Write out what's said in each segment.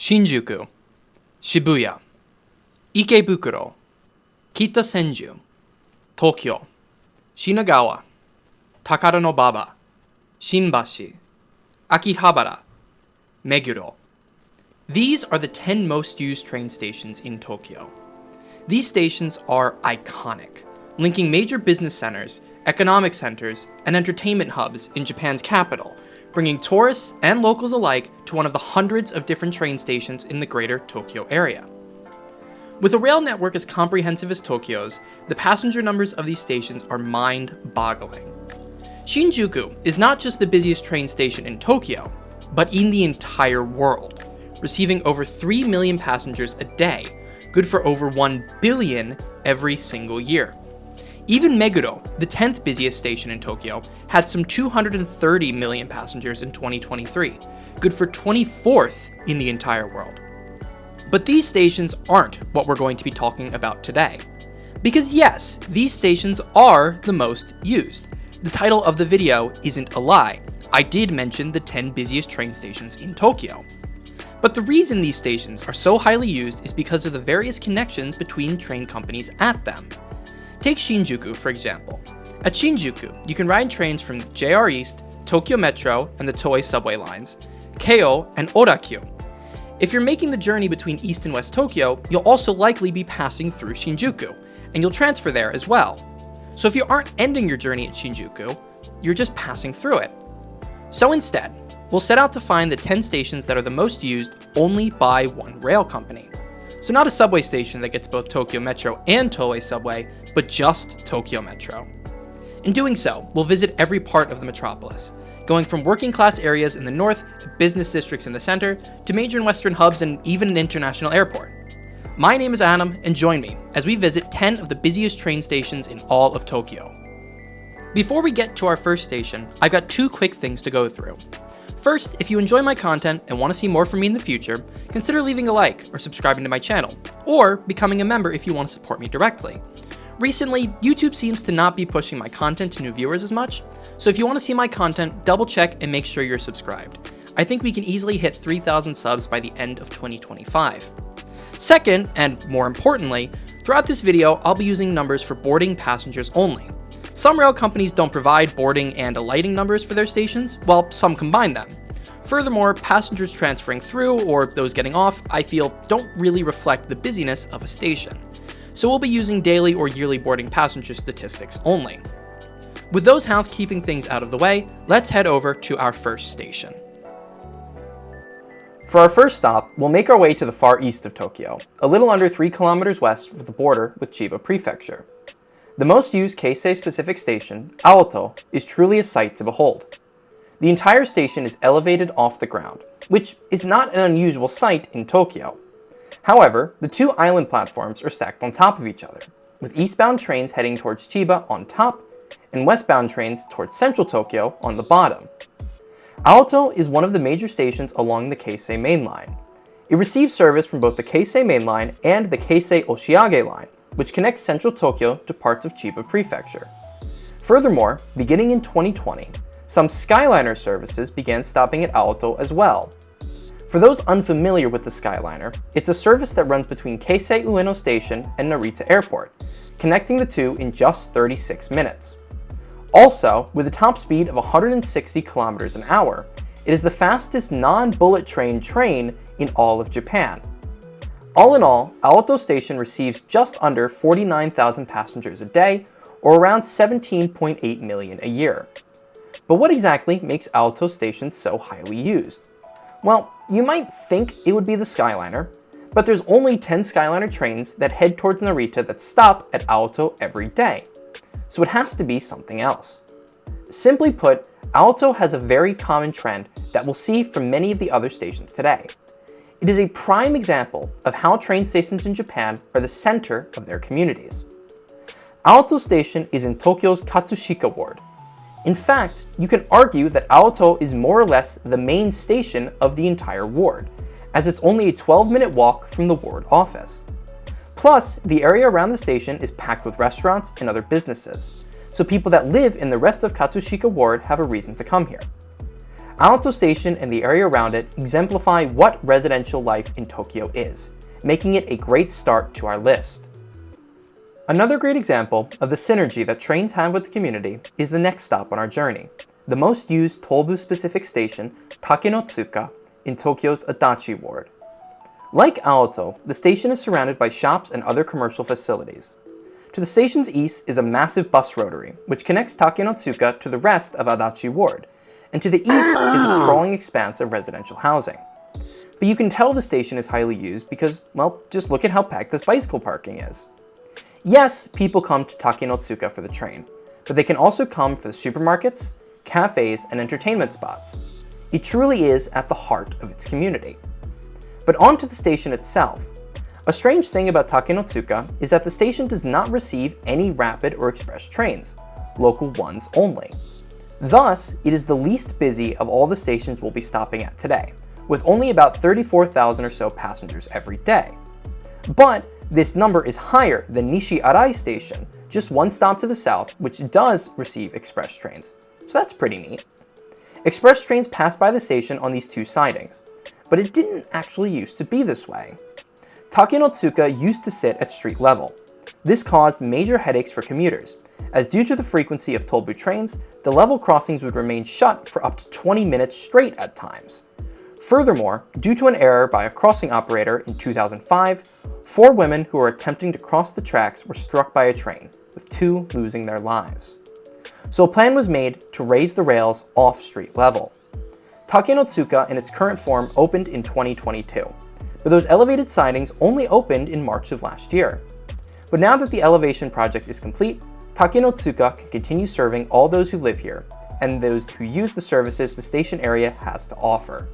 Shinjuku, Shibuya, Ikebukuro, Kita-Senju, Tokyo, Shinagawa, Takaranobaba, Shinbashi, Akihabara, Meguro. These are the 10 most used train stations in Tokyo. These stations are iconic, linking major business centers, economic centers, and entertainment hubs in Japan's capital, bringing tourists and locals alike to one of the hundreds of different train stations in the greater Tokyo area. With a rail network as comprehensive as Tokyo's, the passenger numbers of these stations are mind-boggling. Shinjuku is not just the busiest train station in Tokyo, but in the entire world, receiving over 3 million passengers a day, good for over 1 billion every single year. Even Meguro, the 10th busiest station in Tokyo, had some 230 million passengers in 2023, good for 24th in the entire world. But these stations aren't what we're going to be talking about today. Because yes, these stations are the most used. The title of the video isn't a lie. I did mention the 10 busiest train stations in Tokyo. But the reason these stations are so highly used is because of the various connections between train companies at them. Take Shinjuku, for example. At Shinjuku, you can ride trains from JR East, Tokyo Metro, and the Toei subway lines, Keio, and Odakyu. If you're making the journey between East and West Tokyo, you'll also likely be passing through Shinjuku, and you'll transfer there as well. So if you aren't ending your journey at Shinjuku, you're just passing through it. So instead, we'll set out to find the 10 stations that are the most used only by one rail company. So not a subway station that gets both Tokyo Metro and Toei subway, but just Tokyo Metro. In doing so, we'll visit every part of the metropolis, going from working class areas in the north to business districts in the center, to major and western hubs and even an international airport. My name is Adam, and join me as we visit 10 of the busiest train stations in all of Tokyo. Before we get to our first station, I've got 2 quick things to go through. First, if you enjoy my content and want to see more from me in the future, consider leaving a like or subscribing to my channel, or becoming a member if you want to support me directly. Recently, YouTube seems to not be pushing my content to new viewers as much, so if you want to see my content, double check and make sure you're subscribed. I think we can easily hit 3,000 subs by the end of 2025. Second, and more importantly, throughout this video, I'll be using numbers for boarding passengers only. Some rail companies don't provide boarding and alighting numbers for their stations, while some combine them. Furthermore, passengers transferring through or those getting off, I feel, don't really reflect the busyness of a station. So we'll be using daily or yearly boarding passenger statistics only. With those housekeeping things out of the way, let's head over to our first station. For our first stop, we'll make our way to the far east of Tokyo, a little under 3 kilometers west of the border with Chiba Prefecture. The most used Keisei-specific station, Aoto, is truly a sight to behold. The entire station is elevated off the ground, which is not an unusual sight in Tokyo. However, the 2 island platforms are stacked on top of each other, with eastbound trains heading towards Chiba on top, and westbound trains towards central Tokyo on the bottom. Aoto is one of the major stations along the Keisei Main Line. It receives service from both the Keisei Main Line and the Keisei Oshiage Line, which connects central Tokyo to parts of Chiba Prefecture. Furthermore, beginning in 2020, some Skyliner services began stopping at Aoto as well. For those unfamiliar with the Skyliner, it's a service that runs between Keisei Ueno Station and Narita Airport, connecting the two in just 36 minutes. Also, with a top speed of 160 kilometers an hour, it is the fastest non-bullet train in all of Japan. All in all, Aoto Station receives just under 49,000 passengers a day, or around 17.8 million a year. But what exactly makes Aoto Station so highly used? Well, you might think it would be the Skyliner, but there's only 10 Skyliner trains that head towards Narita that stop at Aoto every day. So it has to be something else. Simply put, Aoto has a very common trend that we'll see from many of the other stations today. It is a prime example of how train stations in Japan are the center of their communities. Aoto Station is in Tokyo's Katsushika ward. In fact, you can argue that Aoto is more or less the main station of the entire ward, as it's only a 12-minute walk from the ward office. Plus, the area around the station is packed with restaurants and other businesses, so people that live in the rest of Katsushika ward have a reason to come here. Aalto Station and the area around it exemplify what residential life in Tokyo is, making it a great start to our list. Another great example of the synergy that trains have with the community is the next stop on our journey, the most used Tobu-specific station, Takenotsuka, in Tokyo's Adachi ward. Like Aalto, the station is surrounded by shops and other commercial facilities. To the station's east is a massive bus rotary, which connects Takenotsuka to the rest of Adachi ward, and to the east is a sprawling expanse of residential housing. But you can tell the station is highly used because, well, just look at how packed this bicycle parking is. Yes, people come to Takenotsuka for the train, but they can also come for the supermarkets, cafes, and entertainment spots. It truly is at the heart of its community. But on to the station itself. A strange thing about Takenotsuka is that the station does not receive any rapid or express trains, local ones only. Thus, it is the least busy of all the stations we'll be stopping at today, with only about 34,000 or so passengers every day. But this number is higher than Nishi-Arai Station, just one stop to the south, which does receive express trains, so that's pretty neat. Express trains pass by the station on these two sidings, but it didn't actually used to be this way. Takenotsuka used to sit at street level. This caused major headaches for commuters, as due to the frequency of Tobu trains, the level crossings would remain shut for up to 20 minutes straight at times. Furthermore, due to an error by a crossing operator in 2005, 4 women who were attempting to cross the tracks were struck by a train, with 2 losing their lives. So a plan was made to raise the rails off street level. Takenotsuka in its current form opened in 2022, but those elevated sidings only opened in March of last year. But now that the elevation project is complete, Takenotsuka can continue serving all those who live here, and those who use the services the station area has to offer.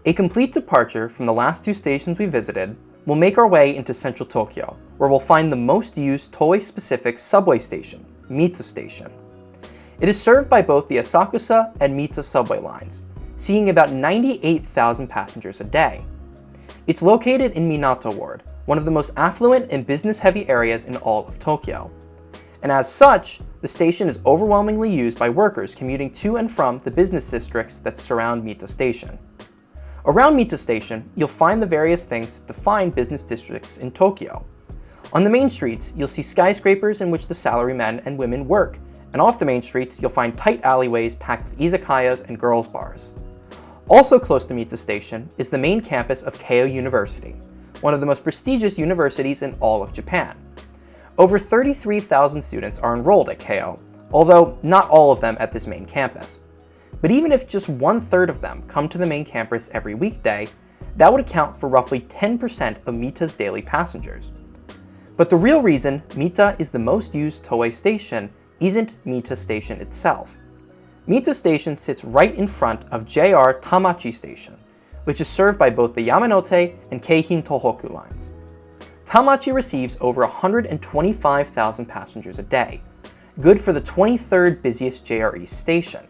A complete departure from the last 2 stations we visited, we'll make our way into central Tokyo, where we'll find the most used Toei-specific subway station, Mita Station. It is served by both the Asakusa and Mita subway lines, seeing about 98,000 passengers a day. It's located in Minato Ward, one of the most affluent and business-heavy areas in all of Tokyo. And as such, the station is overwhelmingly used by workers commuting to and from the business districts that surround Mita Station. Around Mita Station, you'll find the various things that define business districts in Tokyo. On the main streets, you'll see skyscrapers in which the salarymen and women work, and off the main streets, you'll find tight alleyways packed with izakayas and girls' bars. Also close to Mita Station is the main campus of Keio University, one of the most prestigious universities in all of Japan. Over 33,000 students are enrolled at Keio, although not all of them at this main campus. But even if just 1/3 of them come to the main campus every weekday, that would account for roughly 10% of Mita's daily passengers. But the real reason Mita is the most used Toei station isn't Mita Station itself. Mita Station sits right in front of JR Tamachi Station, which is served by both the Yamanote and Keihin Tohoku lines. Tamachi receives over 125,000 passengers a day, good for the 23rd busiest JR East station.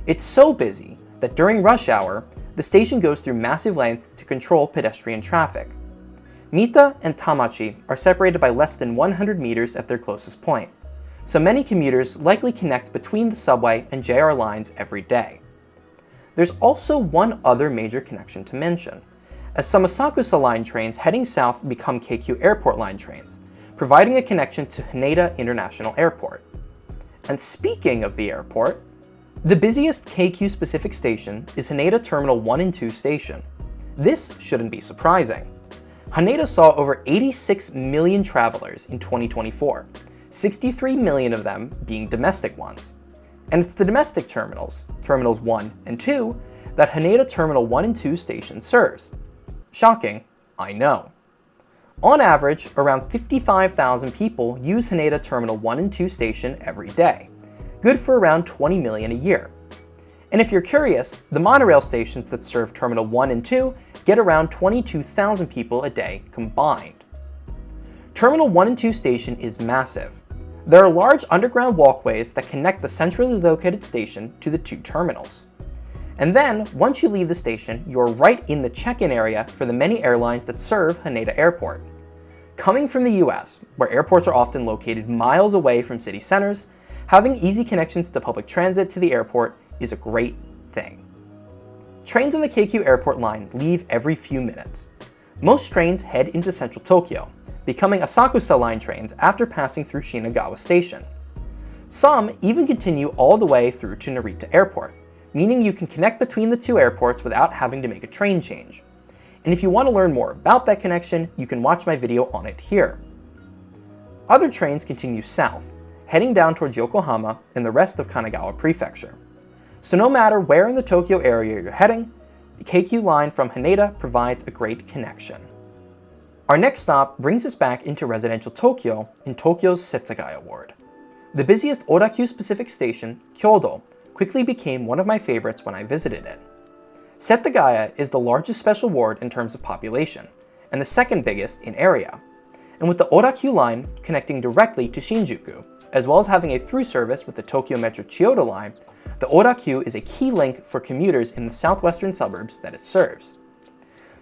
It's so busy that during rush hour, the station goes through massive lengths to control pedestrian traffic. Mita and Tamachi are separated by less than 100 meters at their closest point, so many commuters likely connect between the subway and JR lines every day. There's also one other major connection to mention, as some Asakusa line trains heading south become Keikyu Airport line trains, providing a connection to Haneda International Airport. And speaking of the airport, the busiest Keikyu-specific station is Haneda Terminal 1 and 2 station. This shouldn't be surprising. Haneda saw over 86 million travelers in 2024, 63 million of them being domestic ones. And it's the domestic terminals, Terminals 1 and 2, that Haneda Terminal 1 and 2 station serves. Shocking, I know. On average, around 55,000 people use Haneda Terminal 1 and 2 station every day, good for around 20 million a year. And if you're curious, the monorail stations that serve Terminal 1 and 2 get around 22,000 people a day combined. Terminal 1 and 2 station is massive. There are large underground walkways that connect the centrally located station to the 2 terminals. And then, once you leave the station, you're right in the check-in area for the many airlines that serve Haneda Airport. Coming from the US, where airports are often located miles away from city centers, having easy connections to public transit to the airport is a great thing. Trains on the Keikyu Airport line leave every few minutes. Most trains head into central Tokyo, becoming Asakusa line trains after passing through Shinagawa Station. Some even continue all the way through to Narita Airport, meaning you can connect between the two airports without having to make a train change. And if you want to learn more about that connection, you can watch my video on it here. Other trains continue south, heading down towards Yokohama and the rest of Kanagawa Prefecture. So no matter where in the Tokyo area you're heading, the Keikyu line from Haneda provides a great connection. Our next stop brings us back into residential Tokyo in Tokyo's Setsugaya ward. The busiest Odakyu-specific station, Kyodo, quickly became one of my favorites when I visited it. Setagaya is the largest special ward in terms of population, and the second biggest in area. And with the Odakyu line connecting directly to Shinjuku, as well as having a through service with the Tokyo Metro Chiyoda line, the Odakyu is a key link for commuters in the southwestern suburbs that it serves.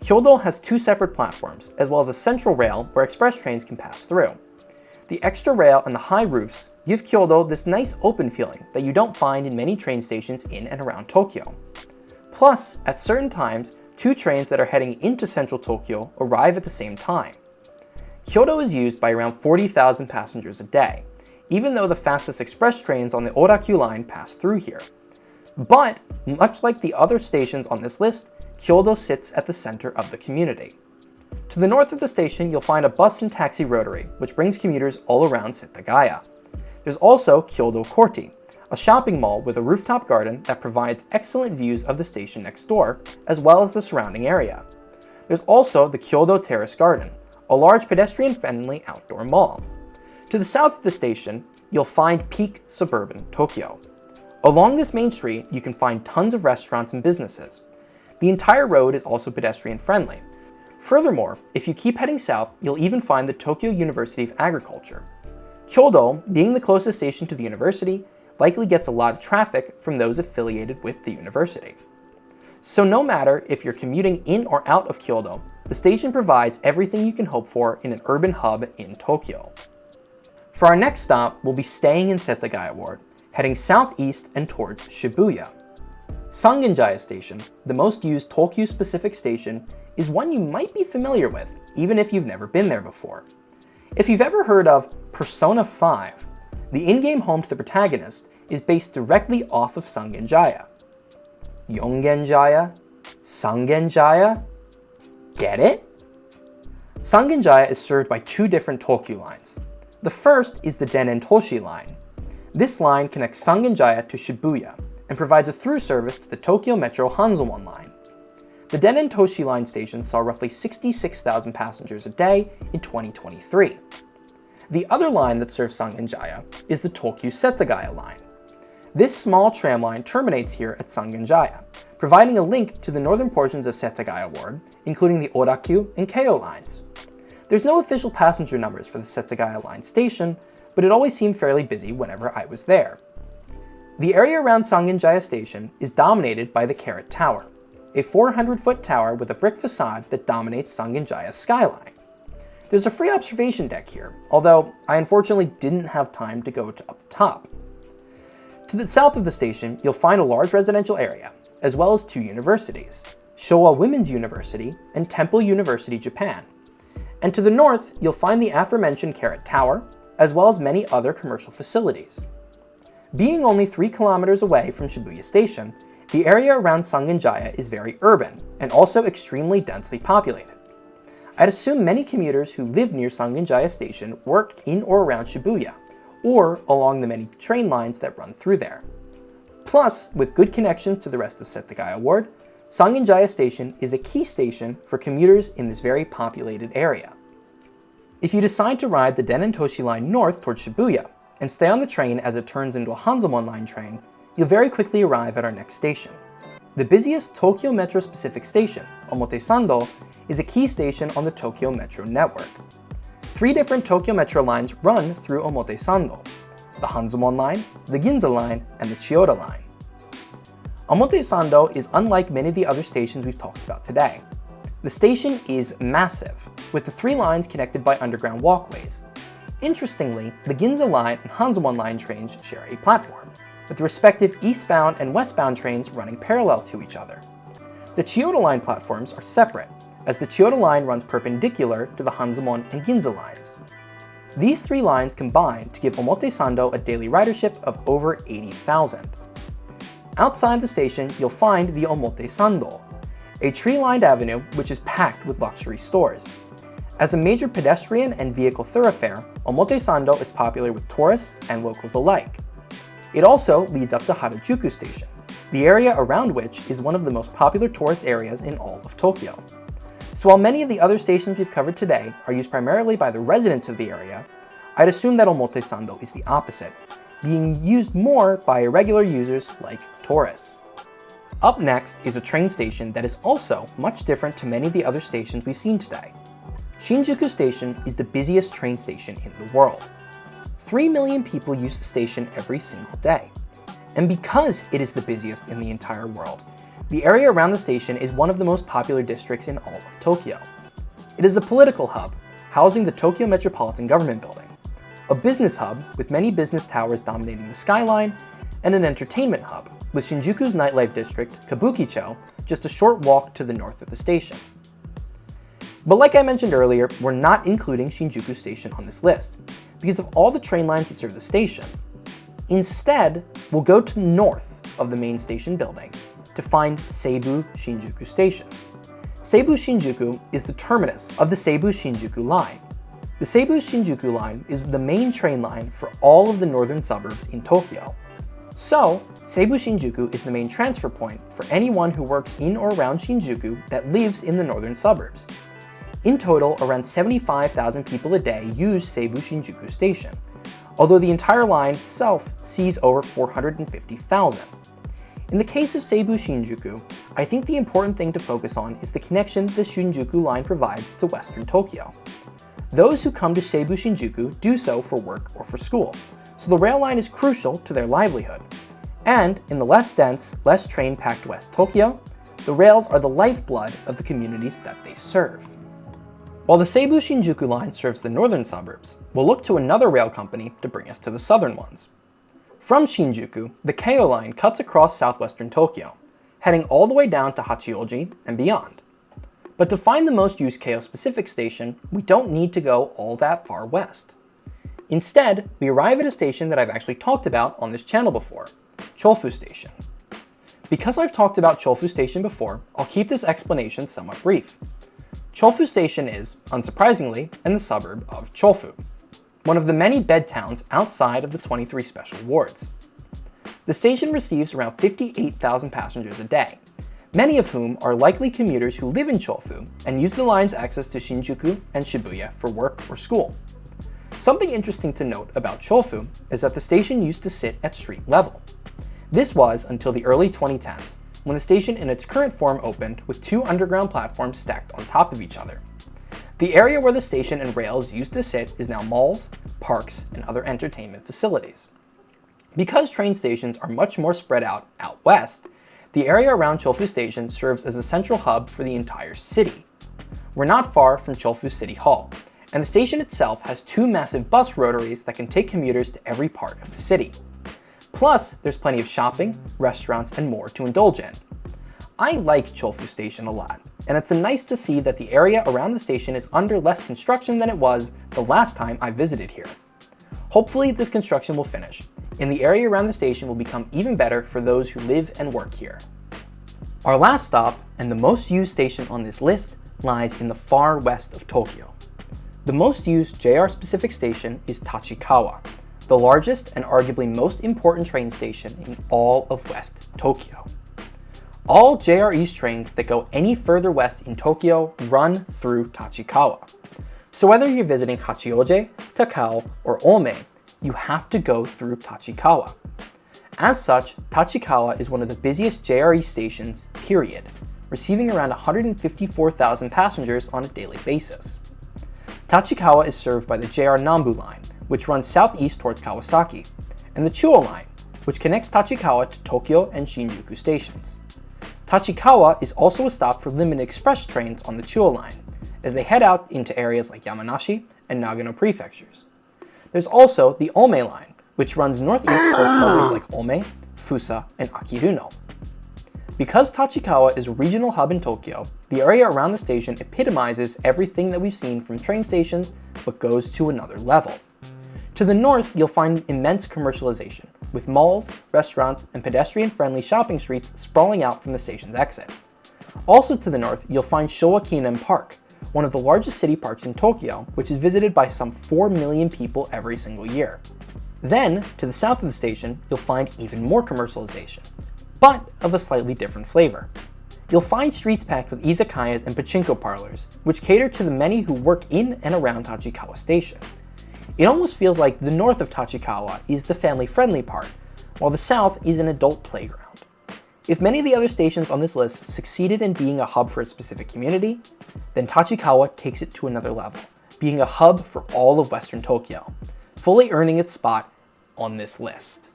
Kyodo has two separate platforms, as well as a central rail where express trains can pass through. The extra rail and the high roofs give Kyodo this nice open feeling that you don't find in many train stations in and around Tokyo. Plus, at certain times, two trains that are heading into central Tokyo arrive at the same time. Kyodo is used by around 40,000 passengers a day, even though the fastest express trains on the Odakyu line pass through here. But, much like the other stations on this list, Kyodo sits at the center of the community. To the north of the station, you'll find a bus and taxi rotary, which brings commuters all around Setagaya. There's also Kyodo Courty, a shopping mall with a rooftop garden that provides excellent views of the station next door, as well as the surrounding area. There's also the Kyodo Terrace Garden, a large pedestrian-friendly outdoor mall. To the south of the station, you'll find peak suburban Tokyo. Along this main street, you can find tons of restaurants and businesses. The entire road is also pedestrian-friendly. Furthermore, if you keep heading south, you'll even find the Tokyo University of Agriculture. Kyodo, being the closest station to the university, likely gets a lot of traffic from those affiliated with the university. So no matter if you're commuting in or out of Kyodo, the station provides everything you can hope for in an urban hub in Tokyo. For our next stop, we'll be staying in Setagaya ward, heading southeast and towards Shibuya. Sangenjaya Station, the most used Tokyu-specific station, is one you might be familiar with, even if you've never been there before. If you've ever heard of Persona 5, the in-game home to the protagonist is based directly off of Sangenjaya. Yongenjaya? Sangenjaya? Get it? Sangenjaya is served by two different Tokyu lines. The first is the Denen-toshi line. This line connects Sangenjaya to Shibuya and provides a through service to the Tokyo Metro Hanzomon line. The Denen-toshi line station saw roughly 66,000 passengers a day in 2023. The other line that serves Sangenjaya is the Tokyu Setagaya line. This small tram line terminates here at Sangenjaya, providing a link to the northern portions of Setagaya ward, including the Odakyu and Keio lines. There's no official passenger numbers for the Setagaya line station, but it always seemed fairly busy whenever I was there. The area around Sangenjaya Station is dominated by the Carrot Tower, a 400-foot tower with a brick facade that dominates Sangenjaya's skyline. There's a free observation deck here, although I unfortunately didn't have time to go to up top. To the south of the station, you'll find a large residential area, as well as two universities, Showa Women's University and Temple University Japan. And to the north, you'll find the aforementioned Carrot Tower, as well as many other commercial facilities. Being only 3 kilometers away from Shibuya Station, the area around Sangenjaya is very urban and also extremely densely populated. I'd assume many commuters who live near Sangenjaya Station work in or around Shibuya, or along the many train lines that run through there. Plus, with good connections to the rest of Setagaya ward, Sangenjaya Station is a key station for commuters in this very populated area. If you decide to ride the Denen-toshi line north towards Shibuya, and stay on the train as it turns into a Hanzomon line train, you'll very quickly arrive at our next station. The busiest Tokyo Metro specific station, Omotesando, is a key station on the Tokyo Metro network. 3 different Tokyo Metro lines run through Omotesando: the Hanzomon line, the Ginza line, and the Chiyoda line. Omotesando is unlike many of the other stations we've talked about today. The station is massive, with the 3 lines connected by underground walkways. Interestingly, the Ginza line and Hanzomon line trains share a platform, with the respective eastbound and westbound trains running parallel to each other. The Chiyoda Line platforms are separate, as the Chiyoda Line runs perpendicular to the Hanzomon and Ginza lines. These three lines combine to give Omotesando a daily ridership of over 80,000. Outside the station, you'll find the Omotesando, a tree-lined avenue which is packed with luxury stores. As a major pedestrian and vehicle thoroughfare, Omotesando is popular with tourists and locals alike. It also leads up to Harajuku Station, the area around which is one of the most popular tourist areas in all of Tokyo. So while many of the other stations we've covered today are used primarily by the residents of the area, I'd assume that Omotesando is the opposite, being used more by irregular users like tourists. Up next is a train station that is also much different to many of the other stations we've seen today. Shinjuku Station is the busiest train station in the world. 3 million people use the station every single day. And because it is the busiest in the entire world, the area around the station is one of the most popular districts in all of Tokyo. It is a political hub, housing the Tokyo Metropolitan Government Building, a business hub with many business towers dominating the skyline, and an entertainment hub, with Shinjuku's nightlife district, Kabukicho, just a short walk to the north of the station. But like I mentioned earlier, we're not including Shinjuku Station on this list, because of all the train lines that serve the station. Instead, we'll go to the north of the main station building to find Seibu Shinjuku Station. Seibu Shinjuku is the terminus of the Seibu Shinjuku line. The Seibu Shinjuku line is the main train line for all of the northern suburbs in Tokyo. So, Seibu Shinjuku is the main transfer point for anyone who works in or around Shinjuku that lives in the northern suburbs. In total, around 75,000 people a day use Seibu Shinjuku Station, although the entire line itself sees over 450,000. In the case of Seibu Shinjuku, I think the important thing to focus on is the connection the Shinjuku line provides to Western Tokyo. Those who come to Seibu Shinjuku do so for work or for school, so the rail line is crucial to their livelihood. And in the less dense, less train-packed West Tokyo, the rails are the lifeblood of the communities that they serve. While the Seibu Shinjuku line serves the northern suburbs, we'll look to another rail company to bring us to the southern ones. From Shinjuku, the Keio line cuts across southwestern Tokyo, heading all the way down to Hachioji and beyond. But to find the most used Keio-specific station, we don't need to go all that far west. Instead, we arrive at a station that I've actually talked about on this channel before, Chofu Station. Because I've talked about Chofu Station before, I'll keep this explanation somewhat brief. Chofu Station is, unsurprisingly, in the suburb of Chofu, one of the many bed towns outside of the 23 special wards. The station receives around 58,000 passengers a day, many of whom are likely commuters who live in Chofu and use the line's access to Shinjuku and Shibuya for work or school. Something interesting to note about Chofu is that the station used to sit at street level. This was until the early 2010s, when the station in its current form opened with 2 underground platforms stacked on top of each other. The area where the station and rails used to sit is now malls, parks, and other entertainment facilities. Because train stations are much more spread out west, the area around Chofu Station serves as a central hub for the entire city. We're not far from Chofu City Hall, and the station itself has 2 massive bus rotaries that can take commuters to every part of the city. Plus, there's plenty of shopping, restaurants, and more to indulge in. I like Chofu Station a lot, and it's nice to see that the area around the station is under less construction than it was the last time I visited here. Hopefully this construction will finish, and the area around the station will become even better for those who live and work here. Our last stop, and the most used station on this list, lies in the far west of Tokyo. The most used JR-specific station is Tachikawa, the largest and arguably most important train station in all of West Tokyo. All JR East trains that go any further west in Tokyo run through Tachikawa. So whether you're visiting Hachioji, Takao, or Ome, you have to go through Tachikawa. As such, Tachikawa is one of the busiest JR East stations, period, receiving around 154,000 passengers on a daily basis. Tachikawa is served by the JR Nambu line, which runs southeast towards Kawasaki, and the Chuo line, which connects Tachikawa to Tokyo and Shinjuku stations. Tachikawa is also a stop for limited express trains on the Chuo line, as they head out into areas like Yamanashi and Nagano prefectures. There's also the Ome line, which runs northeast towards suburbs like Ome, Fusa, and Akiruno. Because Tachikawa is a regional hub in Tokyo, the area around the station epitomizes everything that we've seen from train stations, but goes to another level. To the north, you'll find immense commercialization, with malls, restaurants, and pedestrian-friendly shopping streets sprawling out from the station's exit. Also to the north, you'll find Showa Kinen Park, one of the largest city parks in Tokyo, which is visited by some 4 million people every single year. Then, to the south of the station, you'll find even more commercialization, but of a slightly different flavor. You'll find streets packed with izakayas and pachinko parlors, which cater to the many who work in and around Tachikawa Station. It almost feels like the north of Tachikawa is the family-friendly part, while the south is an adult playground. If many of the other stations on this list succeeded in being a hub for a specific community, then Tachikawa takes it to another level, being a hub for all of Western Tokyo, fully earning its spot on this list.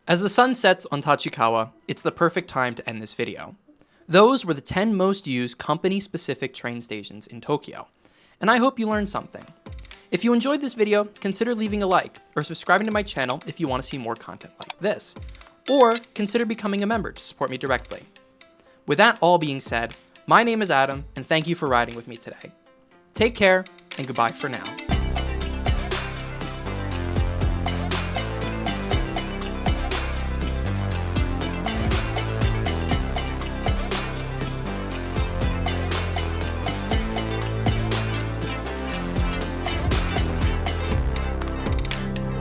As the sun sets on Tachikawa, it's the perfect time to end this video. Those were the 10 most used company-specific train stations in Tokyo, and I hope you learned something. If you enjoyed this video, consider leaving a like or subscribing to my channel if you want to see more content like this, or consider becoming a member to support me directly. With that all being said, my name is Adam, and thank you for riding with me today. Take care, and goodbye for now.